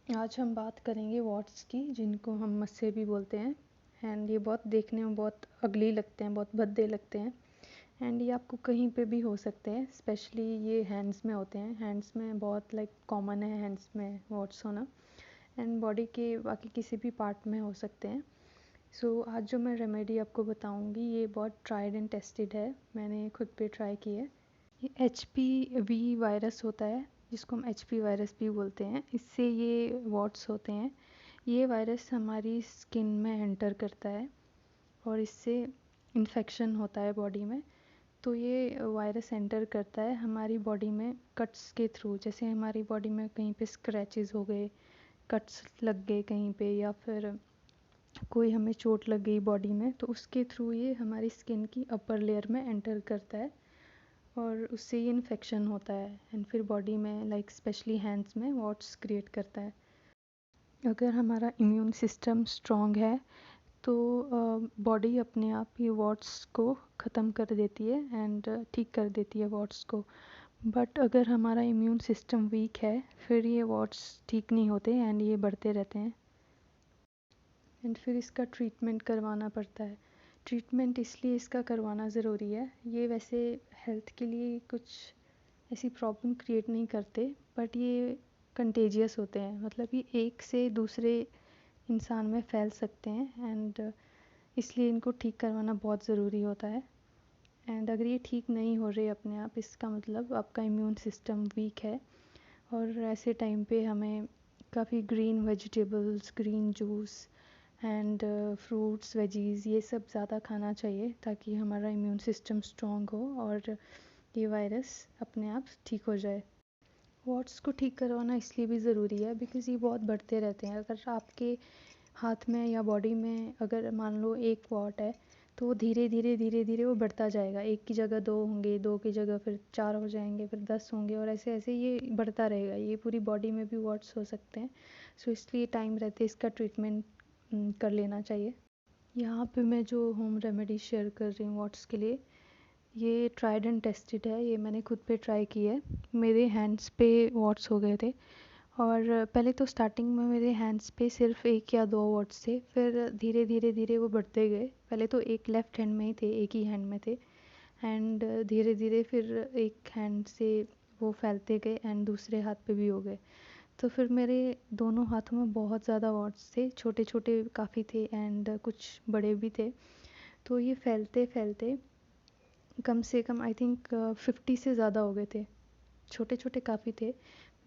आज हम बात करेंगे वॉट्स की, जिनको हम मस्से भी बोलते हैं। एंड ये बहुत देखने में बहुत अगली लगते हैं, बहुत भद्दे लगते हैं। एंड ये आपको कहीं पे भी हो सकते हैं, स्पेशली ये हैंड्स में होते हैं। हैंड्स में बहुत कॉमन है हैंड्स में वॉट्स होना। एंड बॉडी के बाकी किसी भी पार्ट में हो सकते हैं। सो आज जो मैं रेमेडी आपको बताऊंगी ये बहुत ट्राइड एंड टेस्टेड है, मैंने खुद पे ट्राई की है। ये HPV वायरस होता है, जिसको हम HP वायरस भी बोलते हैं। इससे ये वॉट्स होते हैं। ये वायरस हमारी स्किन में एंटर करता है और इससे इन्फेक्शन होता है बॉडी में। तो ये वायरस एंटर करता है हमारी बॉडी में कट्स के थ्रू। जैसे हमारी बॉडी में कहीं पे स्क्रैचेस हो गए, कट्स लग गए कहीं पे, या फिर कोई हमें चोट लग गई बॉडी में, तो उसके थ्रू ये हमारी स्किन की अपर लेयर में एंटर करता है और उससे ये इन्फेक्शन होता है। एंड फिर बॉडी में स्पेशली हैंड्स में वॉट्स क्रिएट करता है। अगर हमारा इम्यून सिस्टम स्ट्रॉन्ग है तो बॉडी अपने आप ये वॉट्स को ख़त्म कर देती है एंड ठीक कर देती है वॉट्स को। बट अगर हमारा इम्यून सिस्टम वीक है फिर ये वॉट्स ठीक नहीं होते एंड ये बढ़ते रहते हैं। एंड फिर इसका ट्रीटमेंट करवाना पड़ता है। ट्रीटमेंट इसलिए इसका करवाना ज़रूरी है, ये वैसे हेल्थ के लिए कुछ ऐसी प्रॉब्लम क्रिएट नहीं करते, बट ये कंटेजियस होते हैं। मतलब ये एक से दूसरे इंसान में फैल सकते हैं एंड इसलिए इनको ठीक करवाना बहुत ज़रूरी होता है। एंड अगर ये ठीक नहीं हो रहे अपने आप, इसका मतलब आपका इम्यून सिस्टम वीक है। और ऐसे टाइम पे हमें काफ़ी green vegetables, green juice and fruits, veggies ये सब ज़्यादा खाना चाहिए ताकि हमारा इम्यून सिस्टम स्ट्रॉन्ग हो और ये वायरस अपने आप ठीक हो जाए। वॉट्स को ठीक करवाना इसलिए भी ज़रूरी है बिकॉज़ ये बहुत बढ़ते रहते हैं। अगर आपके हाथ में या बॉडी में अगर मान लो एक वॉट है, तो वो धीरे धीरे धीरे धीरे वो बढ़ता जाएगा। एक की जगह 2 होंगे, 2 की जगह फिर 4 हो जाएंगे, फिर 10 होंगे, और ऐसे ऐसे ये बढ़ता रहेगा। ये पूरी बॉडी में भी वॉट्स हो सकते हैं। सो इसलिए टाइम रहते इसका ट्रीटमेंट कर लेना चाहिए। यहाँ पे मैं जो होम रेमेडी शेयर कर रही हूँ वॉट्स के लिए, ये ट्राइड एंड टेस्टेड है। ये मैंने खुद पे ट्राई की है। मेरे हैंड्स पे वॉट्स हो गए थे और पहले तो स्टार्टिंग में मेरे हैंड्स पे सिर्फ 1 या 2 वॉट्स थे, फिर धीरे धीरे धीरे वो बढ़ते गए। पहले तो एक लेफ़्ट हैंड में ही थे, एक ही हैंड में थे, एंड धीरे धीरे फिर एक हैंड से वो फैलते गए एंड दूसरे हाथ पे भी हो गए। तो फिर मेरे दोनों हाथों में बहुत ज़्यादा वॉट्स थे, छोटे छोटे काफ़ी थे एंड कुछ बड़े भी थे। तो ये फैलते फैलते कम से कम आई थिंक 50 से ज़्यादा हो गए थे। छोटे छोटे काफ़ी थे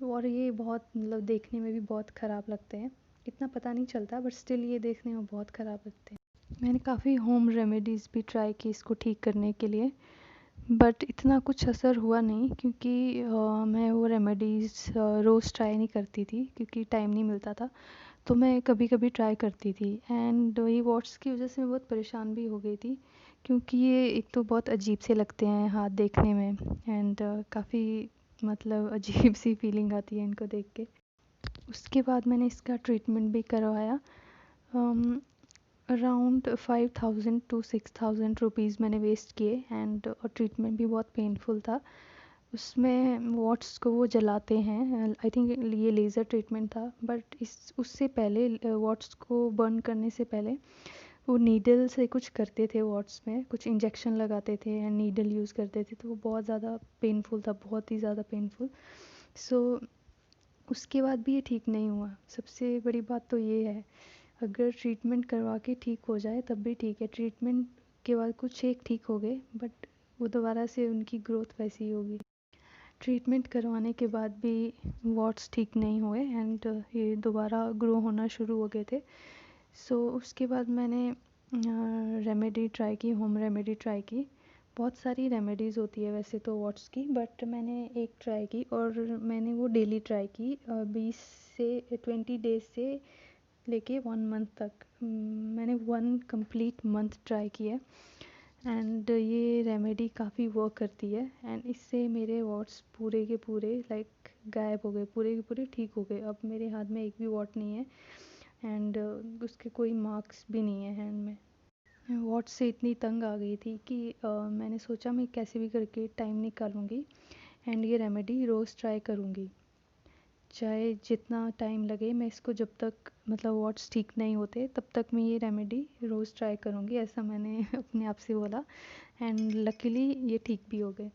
और ये बहुत मतलब देखने में भी बहुत ख़राब लगते हैं। इतना पता नहीं चलता बट स्टिल ये देखने में बहुत ख़राब लगते हैं। मैंने काफ़ी होम रेमेडीज़ भी ट्राई की इसको ठीक करने के लिए, बट इतना कुछ असर हुआ नहीं क्योंकि मैं वो रेमेडीज़ रोज़ ट्राई नहीं करती थी क्योंकि टाइम नहीं मिलता था। तो मैं कभी कभी ट्राई करती थी एंड ये वॉट्स की वजह से मैं बहुत परेशान भी हो गई थी क्योंकि ये एक तो बहुत अजीब से लगते हैं हाथ देखने में एंड काफ़ी मतलब अजीब सी फीलिंग आती है इनको देख के। उसके बाद मैंने इसका ट्रीटमेंट भी करवाया। अराउंड 5000 टू 6000 रुपीज़ मैंने वेस्ट किए एंड और ट्रीटमेंट भी बहुत पेनफुल था। उसमें वॉट्स को वो जलाते हैं, आई थिंक ये लेज़र ट्रीटमेंट था, बट इस उससे पहले वॉट्स को बर्न करने से पहले वो नीडल से कुछ करते थे वॉट्स में, कुछ इंजेक्शन लगाते थे एंड नीडल यूज़ करते थे, तो वो बहुत ज़्यादा पेनफुल था, बहुत ही ज़्यादा पेनफुल। सो उसके बाद भी ये ठीक नहीं हुआ। सबसे बड़ी बात तो ये है, अगर ट्रीटमेंट करवा के ठीक हो जाए तब भी ठीक है। ट्रीटमेंट के बाद कुछ एक ठीक हो गए बट वो दोबारा से उनकी ग्रोथ वैसी ही होगी। ट्रीटमेंट करवाने के बाद भी वॉट्स ठीक नहीं हुए एंड ये दोबारा ग्रो होना शुरू हो गए थे। सो उसके बाद मैंने रेमेडी ट्राई की, होम रेमेडी ट्राई की। बहुत सारी रेमेडीज़ होती है वैसे तो वॉट्स की, बट मैंने एक ट्राई की और मैंने वो डेली ट्राई की 20 से 20 डेज से लेके 1 मंथ तक। मैंने 1 कंप्लीट मंथ ट्राई किया एंड ये रेमेडी काफ़ी वर्क करती है एंड इससे मेरे वॉट्स पूरे के पूरे गायब हो गए, पूरे के पूरे ठीक हो गए। अब मेरे हाथ में एक भी वॉट नहीं है एंड उसके कोई मार्क्स भी नहीं है हैंड में। मैं वॉट्स से इतनी तंग आ गई थी कि मैंने सोचा मैं कैसे भी करके टाइम निकालूंगी एंड ये रेमेडी रोज़ ट्राई करूंगी। चाहे जितना टाइम लगे, मैं इसको जब तक मतलब वॉट्स ठीक नहीं होते तब तक मैं ये रेमेडी रोज़ ट्राई करूँगी, ऐसा मैंने अपने आप से बोला। एंड लकीली ये ठीक भी हो गए।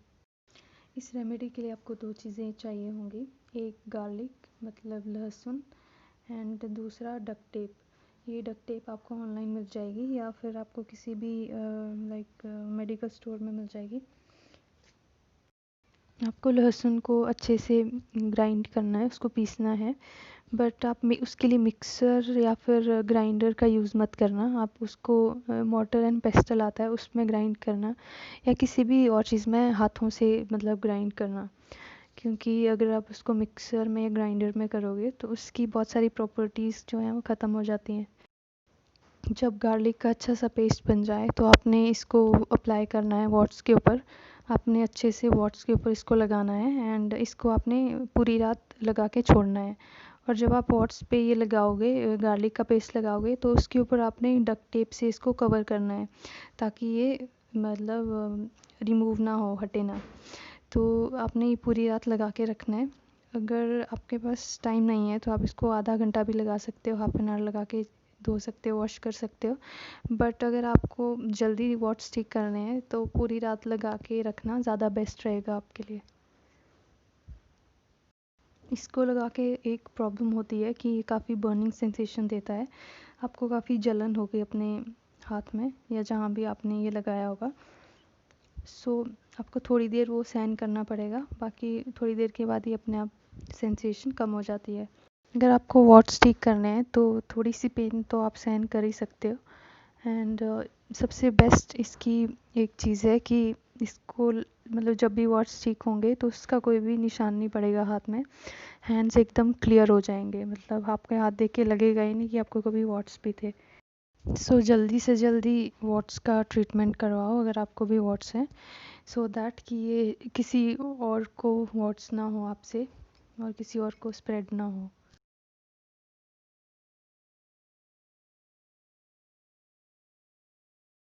इस रेमेडी के लिए आपको 2 चीज़ें चाहिए होंगी, एक गार्लिक मतलब लहसुन, एंड दूसरा डक्ट टेप। ये डक्ट टेप आपको ऑनलाइन मिल जाएगी या फिर आपको किसी भी मेडिकल स्टोर में मिल जाएगी। आपको लहसुन को अच्छे से ग्राइंड करना है, उसको पीसना है, बट आप उसके लिए मिक्सर या फिर ग्राइंडर का यूज़ मत करना। आप उसको मॉर्टर एंड पेस्टल आता है उसमें ग्राइंड करना, या किसी भी और चीज़ में हाथों से मतलब ग्राइंड करना, क्योंकि अगर आप उसको मिक्सर में या ग्राइंडर में करोगे तो उसकी बहुत सारी प्रॉपर्टीज़ जो हैं वो ख़त्म हो जाती हैं। जब गार्लिक का अच्छा सा पेस्ट बन जाए तो आपने इसको अप्लाई करना है वॉट्स के ऊपर। आपने अच्छे से वॉट्स के ऊपर इसको लगाना है एंड इसको आपने पूरी रात लगा के छोड़ना है। और जब आप वॉट्स पे ये लगाओगे, गार्लिक का पेस्ट लगाओगे, तो उसके ऊपर आपने डक्ट टेप से इसको कवर करना है ताकि ये मतलब रिमूव ना हो, हटे ना। तो आपने ये पूरी रात लगा के रखना है। अगर आपके पास टाइम नहीं है तो आप इसको आधा घंटा भी लगा सकते हो, हाफ एन आवर लगा के धो सकते हो, वॉश कर सकते हो। बट अगर आपको जल्दी वॉट्स ठीक करने हैं तो पूरी रात लगा के रखना ज़्यादा बेस्ट रहेगा आपके लिए। इसको लगा के एक प्रॉब्लम होती है कि ये काफ़ी बर्निंग सेंसेशन देता है। आपको काफ़ी जलन होगी अपने हाथ में या जहाँ भी आपने ये लगाया होगा। सो आपको थोड़ी देर वो सहन करना पड़ेगा, बाकी थोड़ी देर के बाद ही अपने आप सेंसेशन कम हो जाती है। अगर आपको वॉट्स ठीक करने हैं तो थोड़ी सी पेन तो आप सहन कर ही सकते हो। एंड सबसे बेस्ट इसकी एक चीज़ है कि इसको मतलब जब भी वॉट्स ठीक होंगे तो उसका कोई भी निशान नहीं पड़ेगा हाथ में। हैंड्स एकदम क्लियर हो जाएंगे, मतलब आपके हाथ देख के लगेगा ही नहीं कि आपको कभी वॉट्स भी थे। सो जल्दी से जल्दी वॉट्स का ट्रीटमेंट करवाओ अगर आपको भी वॉट्स हैं, सो दैट कि ये किसी और को वॉट्स ना हो आपसे और किसी और को स्प्रेड ना हो।